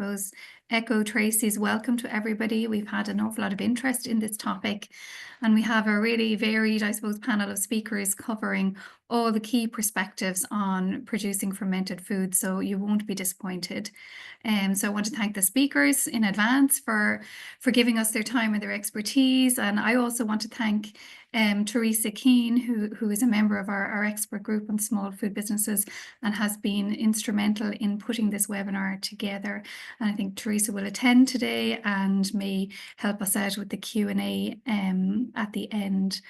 suppose, echo Tracy's welcome to everybody. We've had an awful lot of interest in this topic, and we have a really varied, I suppose, panel of speakers covering all the key perspectives on producing fermented foods, so you won't be disappointed. So I want to thank the speakers in advance for giving us their time and their expertise, and I also want to thank Teresa Keane, who is a member of our expert group on small food businesses and has been instrumental in putting this webinar together. And I think Teresa will attend today and may help us out with the Q&A at the end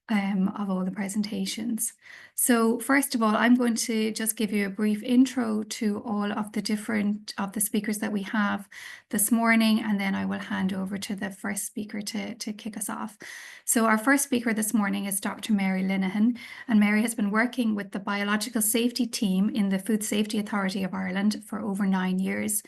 of all the presentations. So first of all, I'm going to just give you a brief intro to all of the speakers that we have this morning, and then I will hand over to the first speaker to kick us off. So our first speaker this morning is Dr. Mary Linehan, and Mary has been working with the biological safety team in the Food Safety Authority of Ireland for over 9 years.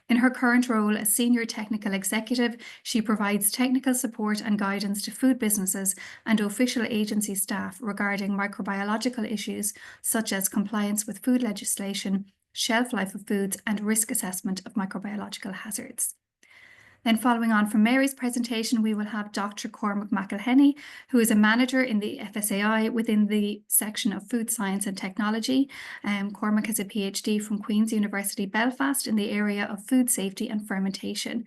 In her current role as Senior Technical Executive, she provides technical support and guidance to food businesses and official agency staff regarding microbiological issues such as compliance with food legislation, shelf life of foods, and risk assessment of microbiological hazards. Then following on from Mary's presentation, we will have Dr. Cormac McElhenney, who is a manager in the FSAI within the section of Food Science and Technology. Cormac has a PhD from Queen's University Belfast in the area of food safety and fermentation.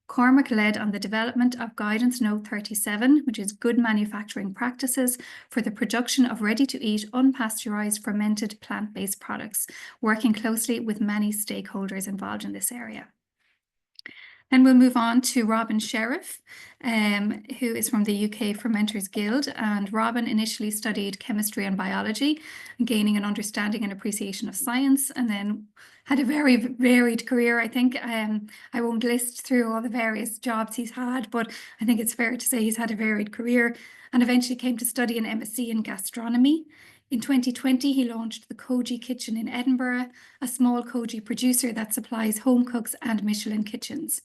Cormac led on the development of Guidance Note 37, which is Good Manufacturing Practices for the production of ready-to-eat unpasteurized fermented plant-based products, working closely with many stakeholders involved in this area. Then we'll move on to Robin Sheriff, who is from the UK Fermenters Guild. And Robin initially studied chemistry and biology, gaining an understanding and appreciation of science, and then had a very varied career, I think. I won't list through all the various jobs he's had, but I think it's fair to say he's had a varied career, and eventually came to study an MSc in gastronomy. In 2020, he launched the Koji Kitchen in Edinburgh, a small Koji producer that supplies home cooks and Michelin kitchens.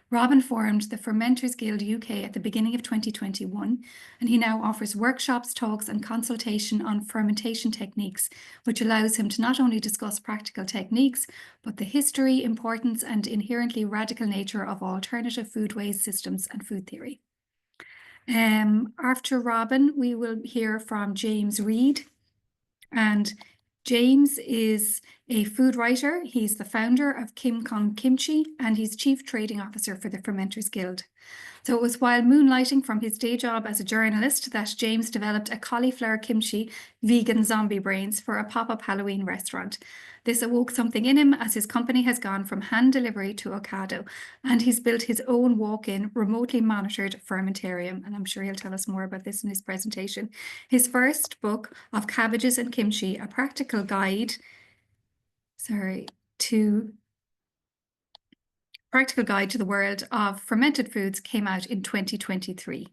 Robin formed the Fermenters Guild UK at the beginning of 2021, and he now offers workshops, talks, and consultation on fermentation techniques, which allows him to not only discuss practical techniques, but the history, importance, and inherently radical nature of alternative food waste systems and food theory. After Robin, we will hear from James Reid. And James is a food writer. He's the founder of Kim Kong Kimchi, and he's Chief Trading Officer for the Fermenters Guild. So it was while moonlighting from his day job as a journalist that James developed a cauliflower kimchi vegan zombie brains for a pop-up Halloween restaurant. This awoke something in him as his company has gone from hand delivery to Ocado, and he's built his own walk-in, remotely monitored fermentarium, and I'm sure he'll tell us more about this in his presentation. His first book of Cabbages and Kimchi, a practical guide, to the world of fermented foods, came out in 2023.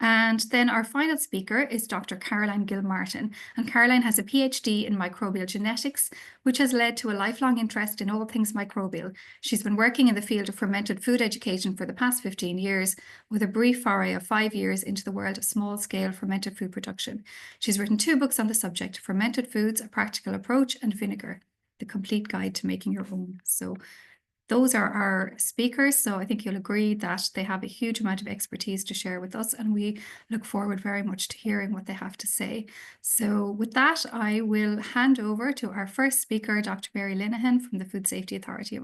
And then our final speaker is Dr. Caroline Gilmartin, and Caroline has a PhD in microbial genetics, which has led to a lifelong interest in all things microbial. She's been working in the field of fermented food education for the past 15 years, with a brief foray of 5 years into the world of small-scale fermented food production. She's written 2 books on the subject: Fermented Foods, A Practical Approach, and Vinegar, The Complete Guide to Making Your Own. So those are our speakers, so I think you'll agree that they have a huge amount of expertise to share with us, and we look forward very much to hearing what they have to say. So with that, I will hand over to our first speaker, Dr. Mary Linehan from the Food Safety Authority of Ireland.